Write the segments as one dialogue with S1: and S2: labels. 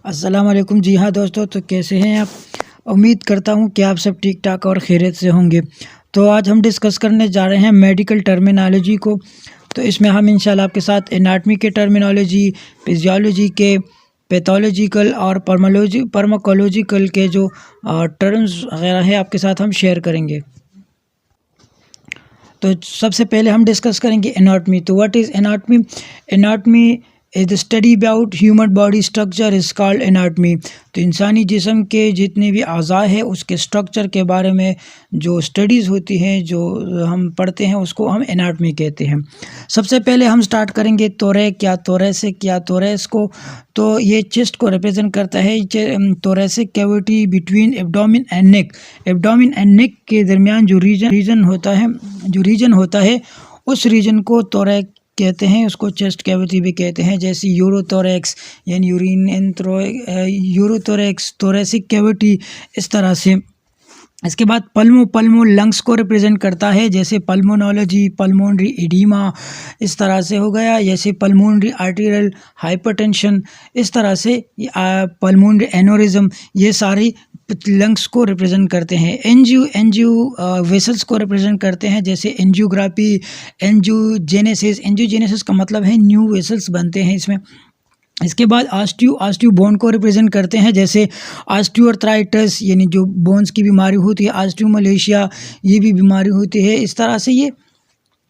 S1: अस्सलाम वालेकुम। जी हाँ दोस्तों, तो कैसे हैं आप? उम्मीद करता हूँ कि आप सब ठीक ठाक और खैरियत से होंगे। तो आज हम डिस्कस करने जा रहे हैं मेडिकल टर्मिनोलॉजी को। तो इसमें हम इंशाल्लाह आपके साथ एनाटमी के टर्मिनोलॉजी, फिजियोलॉजी के, पैथोलॉजिकल और फार्माकोलॉजिकल के जो टर्म्स वगैरह हैं आपके साथ हम शेयर करेंगे। तो सबसे पहले हम डिस्कस करेंगे एनाटमी। तो what is anatomy? Anatomy is the study about human body structure is called anatomy. तो इंसानी जिस्म के जितने भी अज़ा है उसके स्ट्रक्चर के बारे में जो स्टडीज़ होती हैं, जो हम पढ़ते हैं, उसको हम एनाटमी कहते हैं। सबसे पहले हम स्टार्ट करेंगे थोरैक या थोरैसिक या थोरैस को। तो ये चेस्ट को रिप्रेजेंट करता है। Thoracic cavity between abdomen and neck. Abdomen and neck के दरमियान जो रीजन होता है उस रीजन को थोरैक कहते हैं। उसको चेस्ट कैविटी भी कहते हैं, जैसे यूरोथोरैक्स यानी यूरोथोरैक्स, थोरैसिक कैविटी, इस तरह से। इसके बाद पल्मो लंग्स को रिप्रेजेंट करता है, जैसे पल्मोनोलॉजी, पल्मोनरी एडीमा, इस तरह से हो गया। जैसे पल्मोनरी आर्टेरियल हाइपरटेंशन, इस तरह से पल्मोनरी एनोरिज्म, ये सारी लंग्स को रिप्रेजेंट करते हैं। एंजियो वेसल्स को रिप्रेजेंट करते हैं, जैसे एंजियोग्राफी, एंजियोजेनेसिस। एंजियोजेनेसिस का मतलब है न्यू वेसल्स बनते हैं इसमें। इसके बाद ऑस्टियो बोन को रिप्रेजेंट करते हैं, जैसे ऑस्टियोआर्थराइटिस यानी जो बोन्स की बीमारी होती है, ऑस्टियोमलेशिया, ये भी बीमारी होती है। इस तरह से ये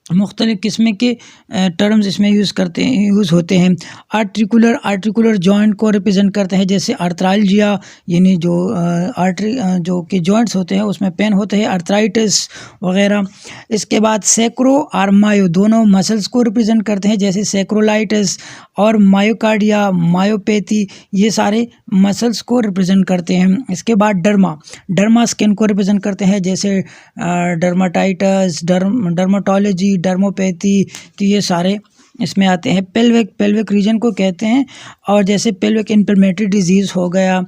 S1: मुख्तलिफ़ किस्म के टर्म्स इसमें यूज़ होते हैं। आर्टिकुलर जॉइंट को रिप्रेजेंट करते हैं, जैसे आर्थराल्जिया यानी जो जो कि जॉइंट्स होते हैं उसमें पेन होते हैं, आर्थराइटिस वगैरह। इसके बाद सैक्रो और मायो दोनों मसल्स को रिप्रेजेंट करते हैं, जैसे सैक्रोलाइटिस और मायोकार्डिया, मायोपैथी, ये सारे मसल्स को रिप्रेजेंट करते हैं। इसके बाद डर्मा स्किन को रिप्रेजेंट करते हैं, जैसे डर्माटाइटिस, डर्माटोलॉजी, डर्मोपैथी, तो ये सारे इसमें आते हैं। पेल्विक रीजन को कहते हैं, और जैसे पेल्विक इन्फ्लेमेटरी डिजीज़ हो गया,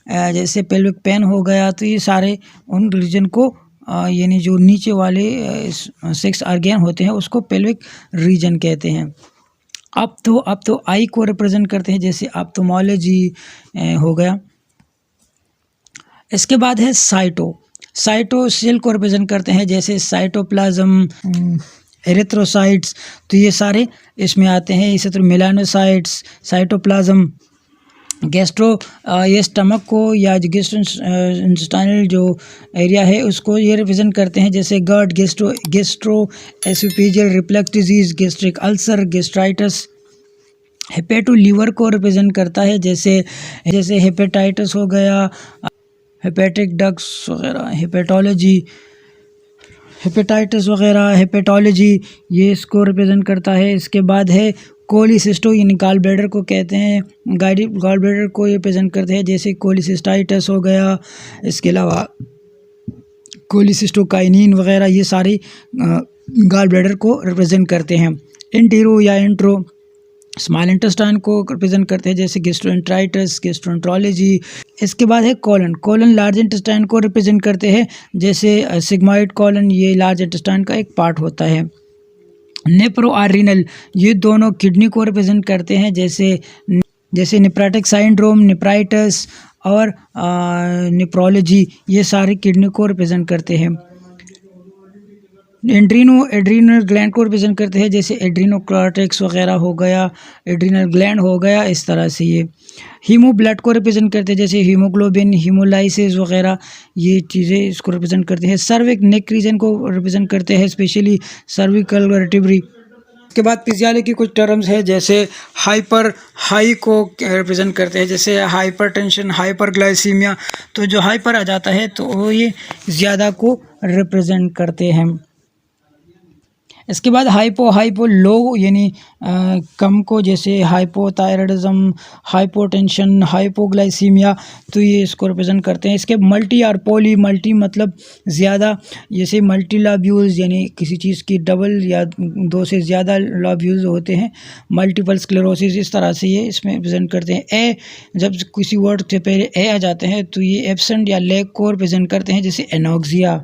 S1: जैसे पेल्विक पेन हो गया, तो ये सारे उन रीजन को यानी जो नीचे वाले 6 ऑर्गन होते हैं उसको पेल्विक रीजन कहते हैं। अब तो आई को रिप्रेजेंट करते हैं, जैसे ऑप्थेल्मोलॉजी हो गया। इसके बाद है साइटो सेल को रिप्रेजेंट करते हैं, जैसे साइटोप्लाज्म, एरिथ्रोसाइट्स, तो ये सारे इसमें आते हैं। इसी तरह मेलानोसाइट्स, साइटोप्लाज्म, ये स्टमक को या जो गेस्ट्रोइंटेस्टाइनल जो एरिया है उसको ये रिप्रेजेंट करते हैं, जैसे gut, gastro oesophageal reflux disease, gastric ulcer, gastritis. Hepato liver को रिप्रेजेंट करता है, जैसे हेपेटाइटिस हो गया, हेपेटिक डक्स वगैरह, हेपेटाइटिस वगैरह, हेपेटोलॉजी, ये इसको रिप्रेजेंट करता है। इसके बाद है कोलिसिस्टो यानी गॉल ब्लैडर को कहते हैं, गॉल ब्लैडर को ये रिप्रेजेंट करते हैं, जैसे कोलिसिस्टाइटिस हो गया। इसके अलावा कोलिसिस्टोकाइनिन वगैरह, ये सारी गॉल ब्लैडर को रिप्रेजेंट करते हैं। इंट्रो स्मॉल इंटेस्टाइन को रिप्रेजेंट करते हैं, जैसे गैस्ट्रोएंटराइटिस, गैस्ट्रोएंटरोलॉजी। इसके बाद है कॉलन लार्ज इंटेस्टाइन को रिप्रेजेंट करते हैं, जैसे सिग्मॉइड कॉलन, ये लार्ज इंटेस्टाइन का एक पार्ट होता है। नेप्रो और रीनल, ये दोनों किडनी को रिप्रेजेंट करते हैं, जैसे नेफ्रोटिक सिंड्रोम, नेफ्राइटिस और नेफ्रोलॉजी, ये सारे किडनी को रिप्रेजेंट करते हैं। एड्रीनल ग्लैंड को रिप्रेजेंट करते हैं, जैसे एड्रीनोकॉर्टेक्स वगैरह हो गया, एड्रीनल ग्लैंड हो गया, इस तरह से। ये हीमोब्लड को रिप्रेजेंट करते हैं, जैसे हीमोग्लोबिन, हीमोलाइसिस वगैरह, ये चीज़ें इसको रिप्रेजेंट करते हैं। सर्विक नेक रीजन को रिप्रेजेंट करते हैं, स्पेशली सर्विकल वर्टिब्री। इसके बाद फिजियोलॉजी की कुछ टर्म्स है, जैसे हाई को रिप्रेजेंट करते हैं, जैसे हाइपरटेंशन, हाइपरग्लाइसीमिया। तो जो हाइपर आ जाता है तो वो ये ज़्यादा को रिप्रेजेंट करते हैं। इसके बाद हाइपो लो यानी कम को, जैसे हाइपोथायराइडिज्म, हाइपोटेंशन, हाइपोग्लाइसीमिया, तो ये इसको रिप्रेजेंट करते हैं। इसके मल्टी और पॉली, मल्टी मतलब ज़्यादा, जैसे मल्टी लॉब्यूल्स यानी किसी चीज़ की डबल या 2 से ज़्यादा लॉब्यूल्स होते हैं, मल्टीपल स्क्लेरोसिस, इस तरह से ये इसमें रिप्रेजेंट करते हैं। जब किसी वर्ड से पहले ए आ जाते हैं तो ये एब्सेंट या लैक को रिप्रेजेंट करते हैं, जैसे एनोक्सिया,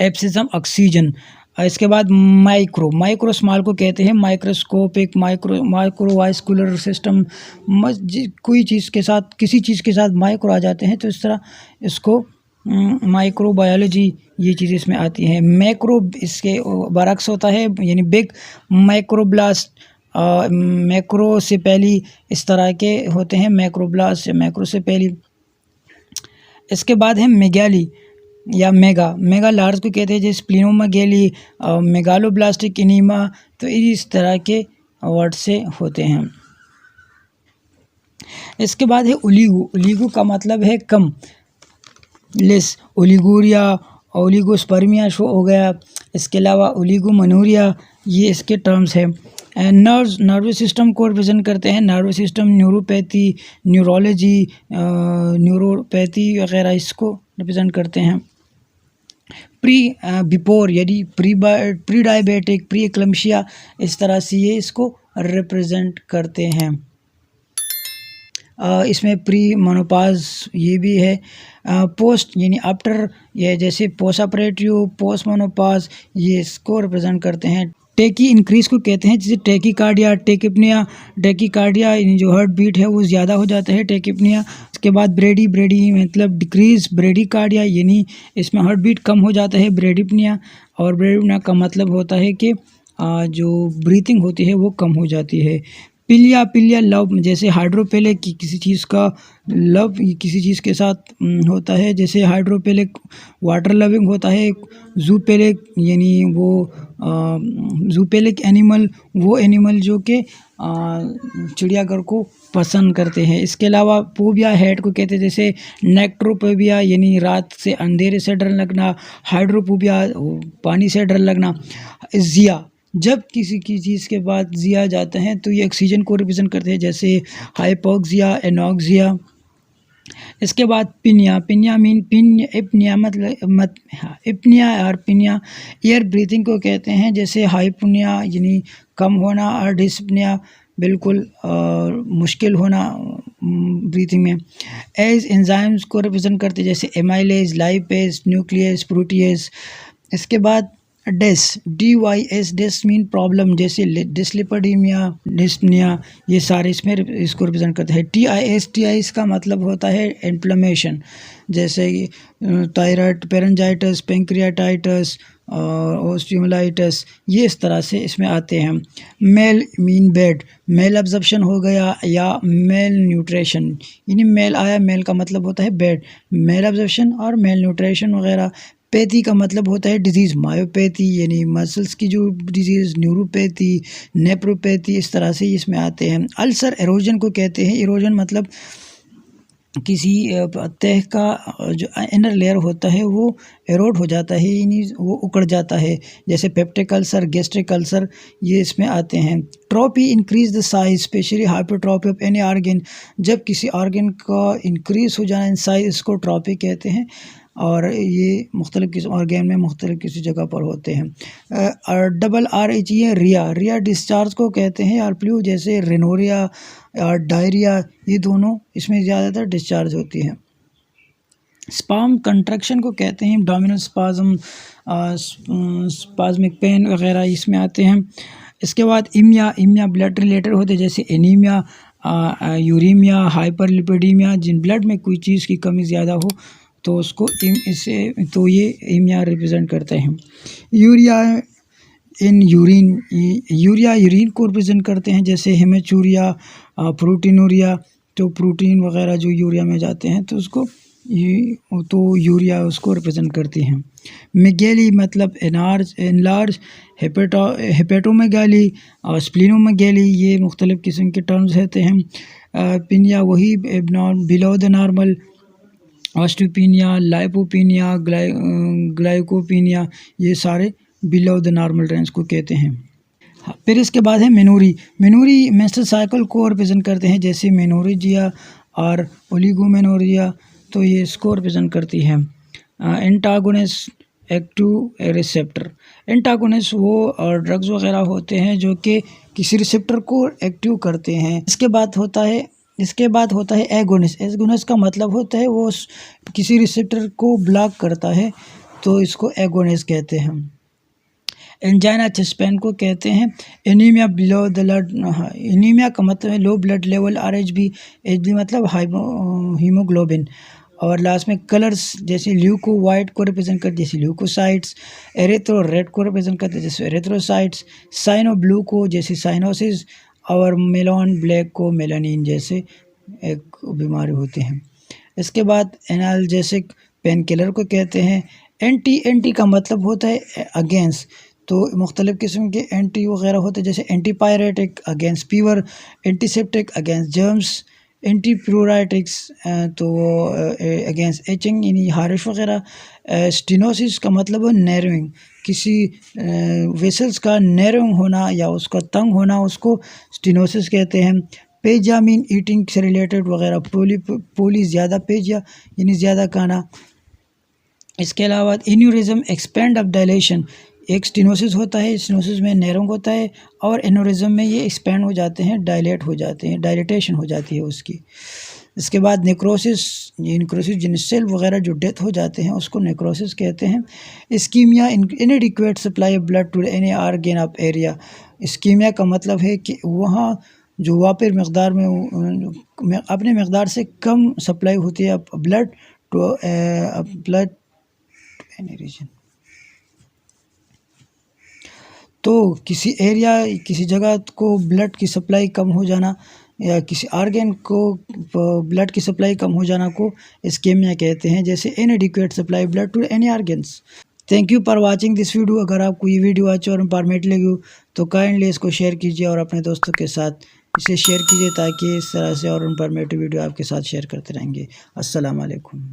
S1: एब्सिज्म, ऑक्सीजन। इसके बाद माइक्रो, माइक्रो स्मॉल को कहते हैं माइक्रोस्कोपिक, माइक्रोवास्कुलर सिस्टम। कोई चीज़ के साथ, किसी चीज़ के साथ माइक्रो आ जाते हैं तो इस तरह इसको माइक्रोबायोलॉजी ये चीज़ इसमें आती है। मैक्रो इसके बरक्स होता है, यानी बिग। माइक्रोब्लास्ट, मैक्रो से पहली इस तरह के होते हैं, मैक्रोब्लास्ट या मैक्रो से पहली। इसके बाद है मेगाली या मेगा लार्ज को कहते हैं, जैसे स्प्लीनोमेगाली, मेगालोब्लास्टिक एनीमा। तो इस तरह के वर्ड से होते हैं। इसके बाद है ओलिगो का मतलब है कम, लेस। ओलिगोरिया, ओलिगोस्पर्मिया शो हो गया। इसके अलावा ओलिगोमनोरिया, ये इसके टर्म्स है। नर्वस सिस्टम को रिप्रेजेंट करते हैं, nervous system, neuropathy, neurology, neuropathy वगैरह इसको रिप्रेजेंट करते हैं। बिफोर यानी प्री डायबिटिक, प्री एक्लम्शिया, इस तरह से ये इसको रिप्रेजेंट करते हैं। इसमें प्री मोनोपॉज ये भी है। पोस्ट यानी आफ्टर, ये जैसे पोस्ट ऑपरेटिव, पोस्ट मोनोपॉज, ये इसको रिप्रेजेंट करते हैं। टेकी इंक्रीज को कहते हैं, जैसे टेकीकार्डिया, टेकिपनिया। टेकीकार्डिया यानी जो हार्ट बीट है वो ज़्यादा हो जाता है, टेकिपनिया। उसके बाद ब्रेडी मतलब डिक्रीज, ब्रेडीकार्डिया यानी इसमें हार्ट बीट कम हो जाता है, ब्रेडिपनिया। और ब्रेडिपनिया का मतलब होता है कि जो ब्रीथिंग होती है वो कम हो जाती है। पिलिया लव, जैसे हाइड्रोपेलिक किसी चीज़ का लव किसी चीज़ के साथ होता है, जैसे हाइड्रोपेलिक वाटर लविंग होता है। जूपेलिक यानी वो जूपेलिक एनिमल, वो एनिमल जो कि चिड़ियाघर को पसंद करते हैं। इसके अलावा पोबिया हेड को कहते हैं, जैसे नेक्ट्रोपोबिया यानी रात से अंधेरे से डर लगना, हाइड्रोपोबिया पानी से डर लगना। जिया, जब किसी की चीज़ के बाद जिया जाते हैं तो ये ऑक्सीजन को रिप्रेजेंट करते हैं, जैसे हाइपोक्सिया, एनोक्सिया। इसके बाद पिनिया मीन इप्निया मतलब इप्निया और पिनिया एयर ब्रीथिंग को कहते हैं, जैसे हाइपुनिया यानी कम होना, और डिस्पनिया बिल्कुल मुश्किल होना ब्रीथिंग में। एज एंजाइम्स को रिप्रेजेंट करते हैं, जैसे एमाइलेज, लाइपेज, न्यूक्लियस, प्रोटीएज। इसके बाद DYS डेस मीन प्रॉब्लम, जैसे डिस्लिपिडीमिया, डिस्पनिया, ये सारे इसमें इसको रिप्रेजेंट करते हैं। TIS का मतलब होता है इन्फ्लेमेशन, जैसे थायराइड, पेरेंजाइटिस, पेंक्रियाटाइटिस और ओस्टियोलाइटिस, ये इस तरह से इसमें आते हैं। Mal mean bad, mal absorption हो गया या मेल न्यूट्रिशन, यानी मेल आया, मेल का मतलब होता है बेड, मेल एब्जॉर्प्शन और मेल न्यूट्रिशन वगैरह। पैथी का मतलब होता है डिजीज़, मायोपैथी यानी मसल्स की जो डिजीज़, न्यूरोपैथी, नेप्रोपैथी, इस तरह से इसमें आते हैं। अल्सर एरोजन को कहते हैं, एरोजन मतलब किसी तह का जो इनर लेयर होता है वो एरोड हो जाता है, यानी वो उकड़ जाता है, जैसे पेप्टिक अल्सर, गैस्ट्रिक अल्सर, ये इसमें आते हैं। Trophy increase the size, especially hypertrophy of any organ, जब किसी ऑर्गन का इंक्रीज हो जाना इन साइज, इसको ट्रॉपी कहते हैं। और ये मुख्तलिफ़ किस्म ऑर्गेन में मुख्तलिफ़ किसी जगह पर होते हैं। और RRH रिया डिस्चार्ज को कहते हैं, और फ्लू जैसे रेनोरिया और डायरिया, ये दोनों इसमें ज़्यादातर डिस्चार्ज होती हैं। स्पाम कंट्रैक्शन को कहते हैं, डोमिनल स्पाज्म, स्पाज्मिक पेन वगैरह इसमें आते हैं। इसके बाद इमिया ब्लड रिलेटेड होते हैं, जैसे एनीमिया, यूरीमिया, हाइपरलिपिडीमिया, जिन ब्लड में कोई चीज़ की कमी ज़्यादा हो तो उसको इससे तो ये इमिया रिप्रेजेंट करते हैं। यूरिया यूरिन को रिप्रेजेंट करते हैं, जैसे हेमेचूरिया, प्रोटीनूरिया, तो प्रोटीन वगैरह जो यूरिया में जाते हैं तो उसको तो यूरिया उसको रिप्रेजेंट करती हैं। मेगेली मतलब एनलार्ज, हेपेटोमेगाली और स्प्लीनोमेगाली, ये मुख्तलिफ़ किस्म के टर्म्स होते हैं। पिनिया वही बिलो द नॉर्मल, ऑस्टियोपिनिया, लाइपोपिनिया, ग्लाइकोपिनिया, ये सारे बिलो द नॉर्मल रेंज को कहते हैं। फिर इसके बाद है मेनोरी मेंस्ट्रुअल साइकिल को रिप्रेजेंट करते हैं, जैसे मेनोरेजिया और ओलिगोमेनोरिया, तो ये इसको रिप्रेजेंट करती है। एंटागोनिस्ट एक्टिव रिसेप्टर, एंटागोनिस्ट वो और ड्रग्स वगैरह होते हैं जो कि किसी रिसेप्टर को एक्टिव करते हैं। इसके बाद होता है एगोनिस्ट का मतलब होता है वो किसी रिसेप्टर को ब्लॉक करता है, तो इसको एगोनिस्ट कहते हैं। एंजाइना चेस्ट पेन को कहते हैं। Anaemia below the blood, anaemia का मतलब है low blood level, RHB, HB मतलब हीमोग्लोबिन। और लास्ट में कलर्स जैसे ल्यूको वाइट को रिप्रेजेंट करते जैसे ल्यूकोसाइट्स, एरेथ्रो रेड को रिप्रेजेंट करते जैसे एरेथ्रोसाइट्स, साइनो ब्लू को जैसे साइनोसिस, और मेलॉन ब्लैक को मेलानिन जैसे एक बीमारी होते हैं। इसके बाद एनाल्जेसिक पेन किलर को कहते हैं। एंटी का मतलब होता है अगेंस्ट, तो मुख्तलिफ़ किस्म के एंटी वगैरह होते हैं जैसे antipyretic against fever, antiseptic against germs, antipruritics तो अगेंस्ट एचिंग यानी हारिश वगैरह। स्टेनोसिस का मतलब है नैरोइंग, किसी वेसल्स का नैरोइंग होना या उसका तंग होना उसको स्टेनोसिस कहते हैं। पेजिया मीन ईटिंग से रिलेटेड वगैरह, पोली ज़्यादा पेजिया यानी ज़्यादा खाना। इसके अलावा एन्यूरिज्म एक्सपेंड ऑफ डायलेशन, एक स्टेनोसिस होता है, स्टेनोसिस में नैरोइंग होता है, और एन्यूरिज्म में ये एक्सपेंड हो जाते हैं, डायलेट हो जाते हैं, डायलेटेशन हो जाती है उसकी। इसके बाद नेक्रोसिस, ये नेक्रोसिस जिन सेल वगैरह जो डेथ हो जाते हैं उसको नेक्रोसिस कहते हैं। Ischaemia, inadequate supply of blood to any organ of area. Ischaemia का मतलब है कि वहाँ जो वापर मकदार में अपने मकदार से कम सप्लाई होती है blood to blood any region. तो किसी एरिया, किसी जगह को ब्लड की सप्लाई कम हो जाना या किसी ऑर्गन को ब्लड की सप्लाई कम हो जाना को इस्कीमिया कहते हैं, जैसे inadequate supply blood to any organs. Thank you for watching this video. अगर आपको ये वीडियो अच्छी और इंफॉर्मेटिव लगी हो तो काइंडली इसको शेयर कीजिए और अपने दोस्तों के साथ इसे शेयर कीजिए, ताकि इस तरह से और इंफॉर्मेटिव वीडियो आपके साथ शेयर करते रहेंगे। अस्सलाम वालेकुम।